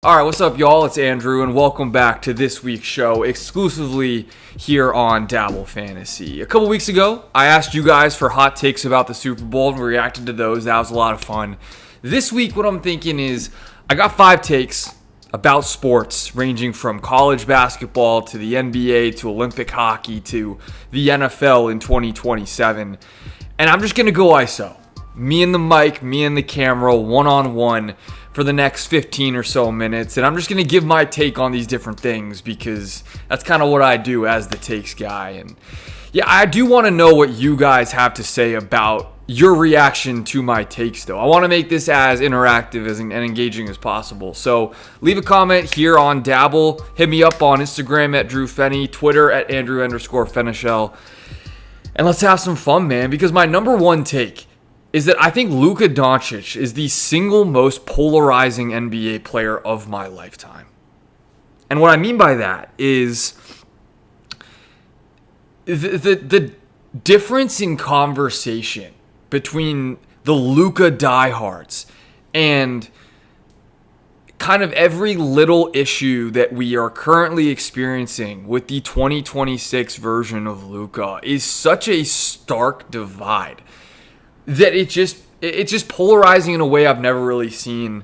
Alright, what's up, y'all? It's Andrew, and welcome back to this week's show, exclusively here on Dabble Fantasy. A couple weeks ago, I asked you guys for hot takes about the Super Bowl, and we reacted to those. That was a lot of fun. This week, what I'm thinking is, I got 5 takes about sports, ranging from college basketball to the NBA to Olympic hockey to the NFL in 2027. And I'm just going to go ISO. Me and the mic, me and the camera, one-on-one for the next 15 or so minutes, and I'm just going to give my take on these different things because that's kind of what I do as the takes guy. And yeah, I do want to know what you guys have to say about your reaction to my takes, though. I want to make this as interactive and engaging as possible. So leave a comment here on Dabble. Hit me up on Instagram at Drewfenny, Twitter at Andrew_Fenichel. And let's have some fun, man, because my number one take is that I think Luka Doncic is the single most polarizing NBA player of my lifetime. And what I mean by that is the difference in conversation between the Luka diehards and kind of every little issue that we are currently experiencing with the 2026 version of Luka is such a stark divide that it's just polarizing in a way I've never really seen,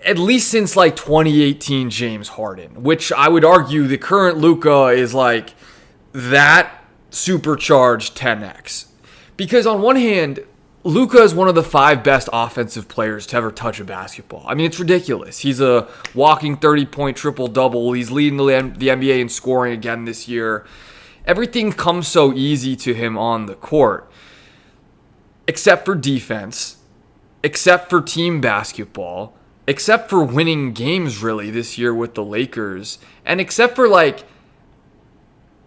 at least since like 2018 James Harden, which I would argue the current Luka is like that supercharged 10x. Because on one hand, Luka is one of the 5 best offensive players to ever touch a basketball. I mean, it's ridiculous. He's a walking 30-point triple-double. He's leading the NBA in scoring again this year. Everything comes so easy to him on the court. Except for defense, except for team basketball, except for winning games really this year with the Lakers, and except for it's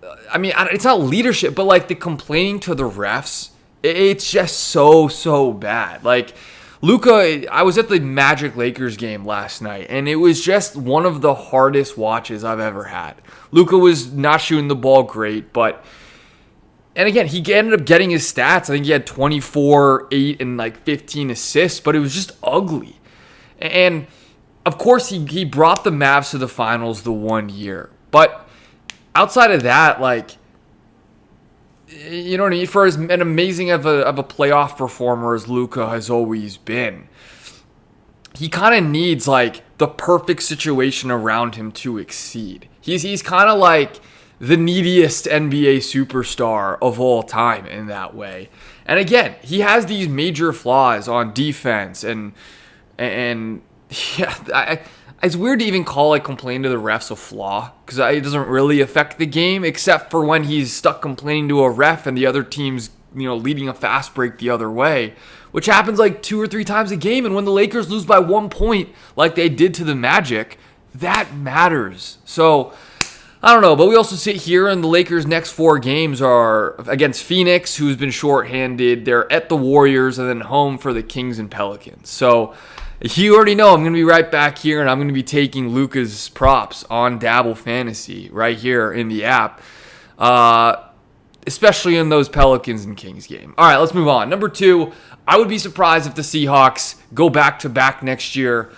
not leadership, but like the complaining to the refs, it's just so bad. Like Luka, I was at the Magic Lakers game last night, and it was just one of the hardest watches I've ever had. Luka was not shooting the ball great, but and again, he ended up getting his stats. I think he had 24, 8, and like 15 assists, but it was just ugly. And of course, he brought the Mavs to the finals the one year. But outside of that, like, you know what I mean? For as an amazing of a playoff performer as Luka has always been, he kind of needs like the perfect situation around him to exceed. He's kind of like the neediest NBA superstar of all time in that way. And again, he has these major flaws on defense and yeah, it's weird to even call complain to the refs a flaw because it doesn't really affect the game except for when he's stuck complaining to a ref and the other team's leading a fast break the other way, which happens like 2 or 3 times a game. And when the Lakers lose by 1 point like they did to the Magic, that matters. So I don't know, but we also sit here and the Lakers' next 4 games are against Phoenix, who's been shorthanded. They're at the Warriors and then home for the Kings and Pelicans. So you already know I'm going to be right back here and I'm going to be taking Luka's props on Dabble Fantasy right here in the app, especially in those Pelicans and Kings game. All right, let's move on. Number 2, I would be surprised if the Seahawks go back-to-back next year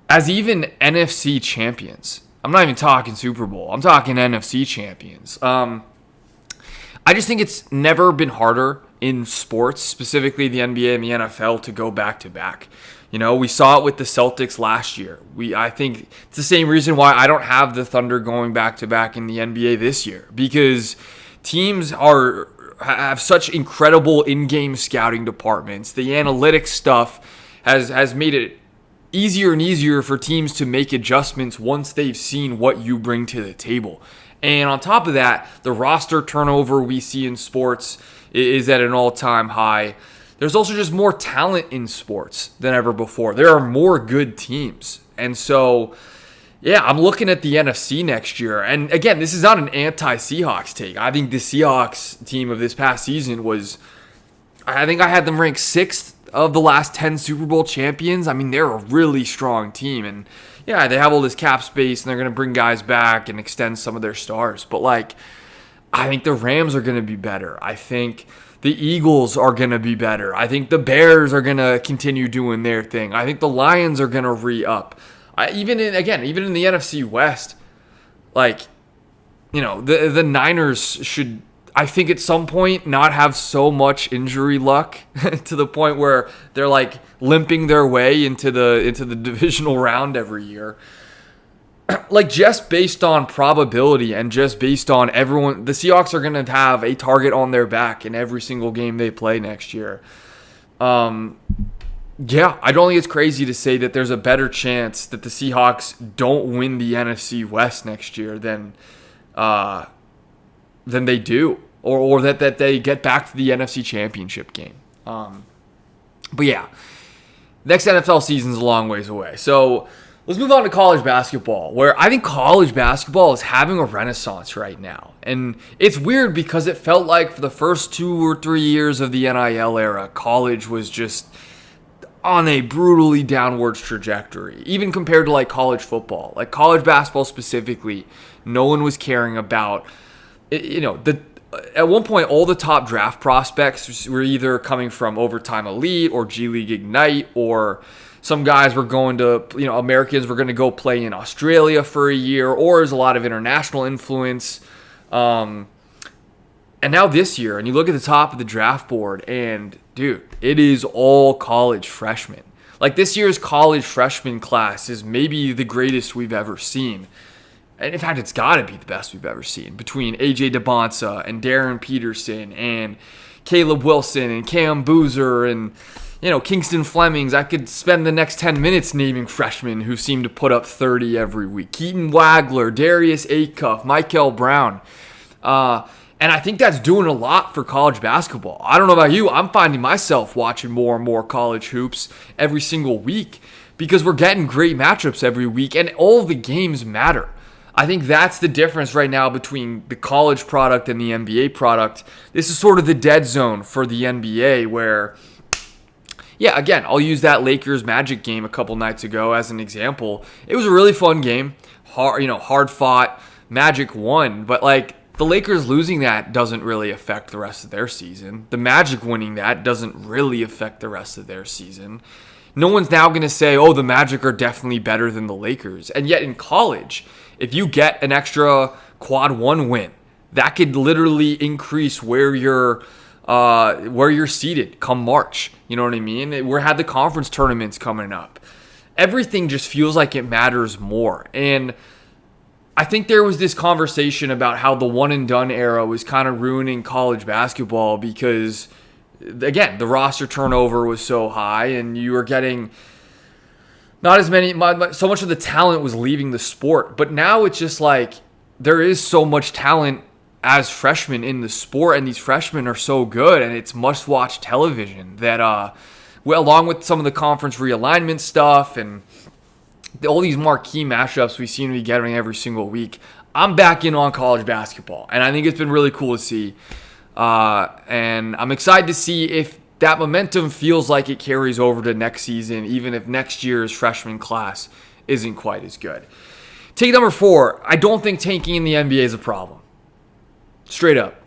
as even NFC champions. I'm not even talking Super Bowl. I'm talking NFC champions. I just think it's never been harder in sports, specifically the NBA and the NFL, to go back-to-back. We saw it with the Celtics last year. I think it's the same reason why I don't have the Thunder going back-to-back in the NBA this year, because teams have such incredible in-game scouting departments. The analytics stuff has made it easier and easier for teams to make adjustments once they've seen what you bring to the table. And on top of that, the roster turnover we see in sports is at an all-time high. There's also just more talent in sports than ever before. There are more good teams. And so, yeah, I'm looking at the NFC next year. And again, this is not an anti-Seahawks take. I think the Seahawks team of this past season I think I had them ranked 6th of the last 10 Super Bowl champions. I mean, they're a really strong team. And yeah, they have all this cap space and they're going to bring guys back and extend some of their stars. But I think the Rams are going to be better. I think the Eagles are going to be better. I think the Bears are going to continue doing their thing. I think the Lions are going to re-up. Even in the NFC West, like, the Niners should, I think, at some point not have so much injury luck to the point where they're like limping their way into the divisional round every year. Like, just based on probability and just based on everyone, the Seahawks are going to have a target on their back in every single game they play next year. Yeah, I don't think it's crazy to say that there's a better chance that the Seahawks don't win the NFC West next year than they do, or that they get back to the NFC Championship game. But yeah, next NFL season's a long ways away. So let's move on to college basketball, where I think college basketball is having a renaissance right now. And it's weird because it felt like for the first 2 or 3 years of the NIL era, college was just on a brutally downwards trajectory, even compared to like college football. Like college basketball specifically, no one was caring about, at one point, all the top draft prospects were either coming from Overtime Elite or G League Ignite, or some guys were going to, Americans were going to go play in Australia for a year, or there's a lot of international influence. And now this year, and you look at the top of the draft board, and dude, it is all college freshmen. Like, this year's college freshman class is maybe the greatest we've ever seen. And in fact, it's got to be the best we've ever seen, between AJ DeBonsa and Darren Peterson and Caleb Wilson and Cam Boozer and, Kingston Flemings. I could spend the next 10 minutes naming freshmen who seem to put up 30 every week. Keaton Wagler, Darius Acuff, Michael Brown. And I think that's doing a lot for college basketball. I don't know about you. I'm finding myself watching more and more college hoops every single week because we're getting great matchups every week, and all of the games matter. I think that's the difference right now between the college product and the NBA product. This is sort of the dead zone for the NBA where, yeah, again, I'll use that Lakers Magic game a couple nights ago as an example. It was a really fun game, hard fought. Magic won, but like, the Lakers losing that doesn't really affect the rest of their season. The Magic winning that doesn't really affect the rest of their season. No one's now going to say, oh, the Magic are definitely better than the Lakers. And yet in college, if you get an extra quad one win, that could literally increase where you're seated come March. You know what I mean? We had the conference tournaments coming up. Everything just feels like it matters more. And I think there was this conversation about how the one and done era was kind of ruining college basketball because, again, the roster turnover was so high and you were getting not as many, so much of the talent was leaving the sport. But now it's just like there is so much talent as freshmen in the sport, and these freshmen are so good, and it's must-watch television that, along with some of the conference realignment stuff and all these marquee matchups we seem to be getting every single week, I'm back in on college basketball, and I think it's been really cool to see. And I'm excited to see if that momentum feels like it carries over to next season, even if next year's freshman class isn't quite as good. Take number 4. I don't think tanking in the NBA is a problem. Straight up.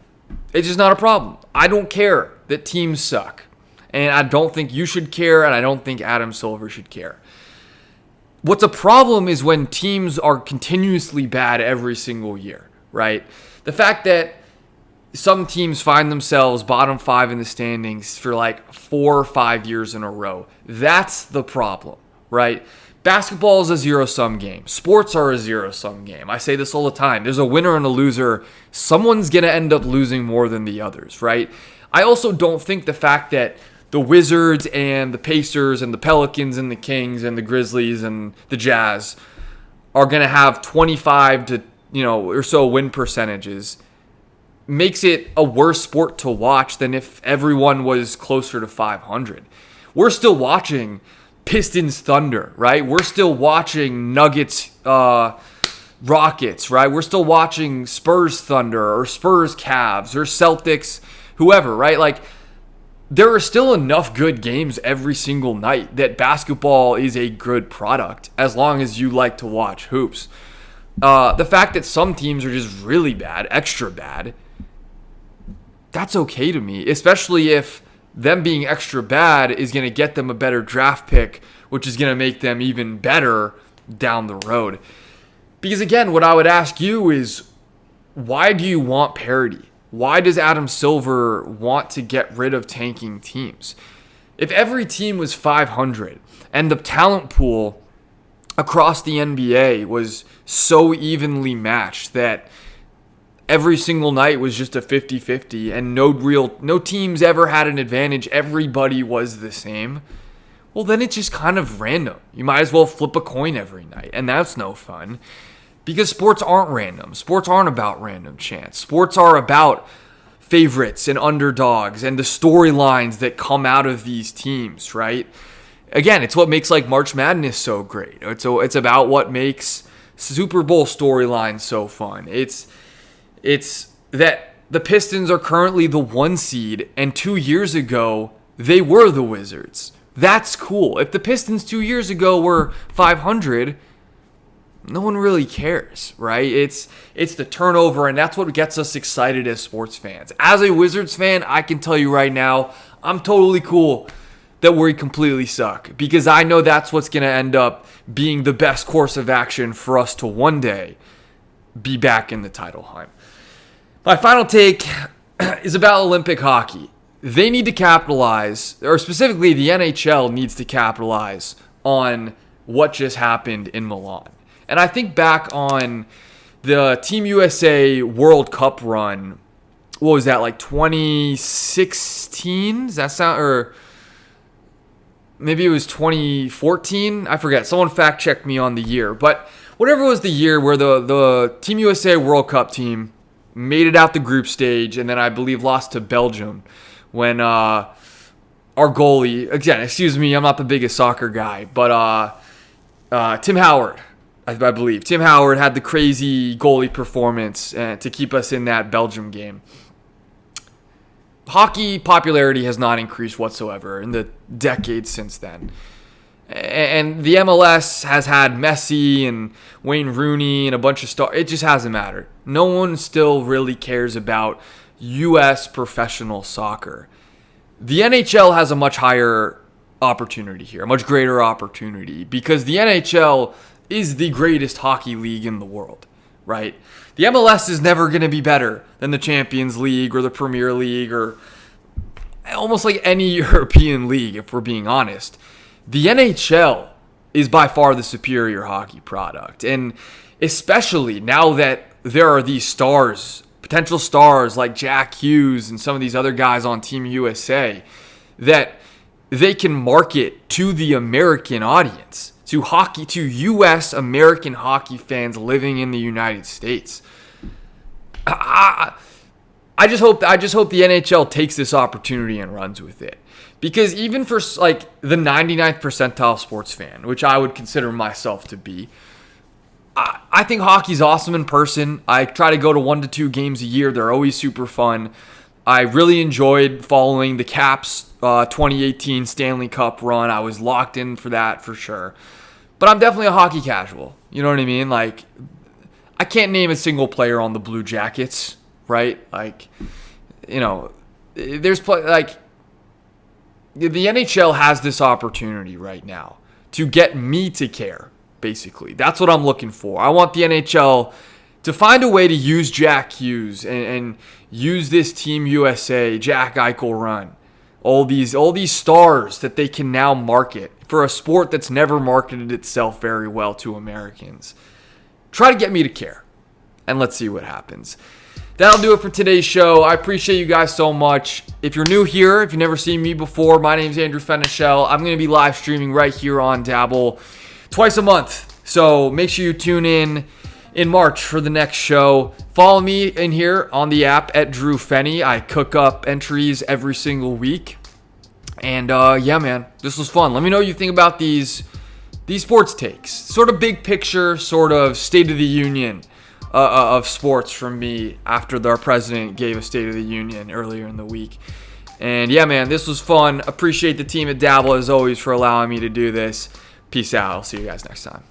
It's just not a problem. I don't care that teams suck. And I don't think you should care, and I don't think Adam Silver should care. What's a problem is when teams are continuously bad every single year, right? The fact that some teams find themselves bottom 5 in the standings for like 4 or 5 years in a row. That's the problem, right? Basketball is a zero-sum game. Sports are a zero-sum game. I say this all the time. There's a winner and a loser. Someone's going to end up losing more than the others, right? I also don't think the fact that the Wizards and the Pacers and the Pelicans and the Kings and the Grizzlies and the Jazz are going to have 25 to, or so win percentages makes it a worse sport to watch than if everyone was closer to 500. We're still watching Pistons Thunder, right? We're still watching Nuggets Rockets, right? We're still watching Spurs Thunder or Spurs Cavs or Celtics, whoever, right? Like, there are still enough good games every single night that basketball is a good product as long as you like to watch hoops. The fact that some teams are just really bad, extra bad, that's okay to me, especially if them being extra bad is going to get them a better draft pick, which is going to make them even better down the road. Because again, what I would ask you is, why do you want parity? Why does Adam Silver want to get rid of tanking teams? If every team was 500 and the talent pool across the NBA was so evenly matched that every single night was just a 50-50 and no teams ever had an advantage, everybody was the same, well, then it's just kind of random. You might as well flip a coin every night, and that's no fun. Because sports aren't random. Sports aren't about random chance. Sports are about favorites and underdogs and the storylines that come out of these teams, right? Again, it's what makes like March Madness so great. It's about what makes Super Bowl storylines so fun. It's that the Pistons are currently the 1 seed, and 2 years ago, they were the Wizards. That's cool. If the Pistons 2 years ago were 500, no one really cares, right? It's the turnover, and that's what gets us excited as sports fans. As a Wizards fan, I can tell you right now, I'm totally cool that we completely suck, because I know that's what's going to end up being the best course of action for us to one day be back in the title hunt. My final take is about Olympic hockey. They need to capitalize, or specifically the NHL needs to capitalize on what just happened in Milan. And I think back on the Team USA World Cup run, what was that, like 2016? Does that sound, or maybe it was 2014? I forget. Someone fact checked me on the year. But whatever was the year where the Team USA World Cup team made it out the group stage and then I believe lost to Belgium when our goalie, again, excuse me, I'm not the biggest soccer guy, but Tim Howard, I believe. Tim Howard had the crazy goalie performance to keep us in that Belgium game. Hockey popularity has not increased whatsoever in the decades since then. And the MLS has had Messi and Wayne Rooney and a bunch of stars. It just hasn't mattered. No one still really cares about U.S. professional soccer. The NHL has a much higher opportunity here, a much greater opportunity, because the NHL is the greatest hockey league in the world, right? The MLS is never going to be better than the Champions League or the Premier League or almost like any European league, if we're being honest. The NHL is by far the superior hockey product. And especially now that there are these stars, potential stars like Jack Hughes and some of these other guys on Team USA, that they can market to the American audience, to U.S. American hockey fans living in the United States. I just hope the NHL takes this opportunity and runs with it. Because even for like the 99th percentile sports fan, which I would consider myself to be, I think hockey's awesome in person. I try to go to 1 to 2 games a year. They're always super fun. I really enjoyed following the Caps 2018 Stanley Cup run. I was locked in for that for sure. But I'm definitely a hockey casual. You know what I mean? Like, I can't name a single player on the Blue Jackets, right? Like, you know, there's like the NHL has this opportunity right now to get me to care, basically. That's what I'm looking for. I want the NHL to find a way to use Jack Hughes and use this Team USA, Jack Eichel run, all these stars that they can now market for a sport that's never marketed itself very well to Americans. Try to get me to care, and let's see what happens. That'll do it for today's show. I appreciate you guys so much. If you're new here, if you've never seen me before, my name's Andrew Fenichel. I'm going to be live streaming right here on Dabble twice a month. So make sure you tune in March for the next show. Follow me in here on the app at Drewfenny. I cook up entries every single week. And yeah, man, this was fun. Let me know what you think about these sports takes. Sort of big picture, sort of State of the Union of sports from me after our president gave a State of the Union earlier in the week. And yeah, man, this was fun. Appreciate the team at Dabble as always for allowing me to do this. Peace out. I'll see you guys next time.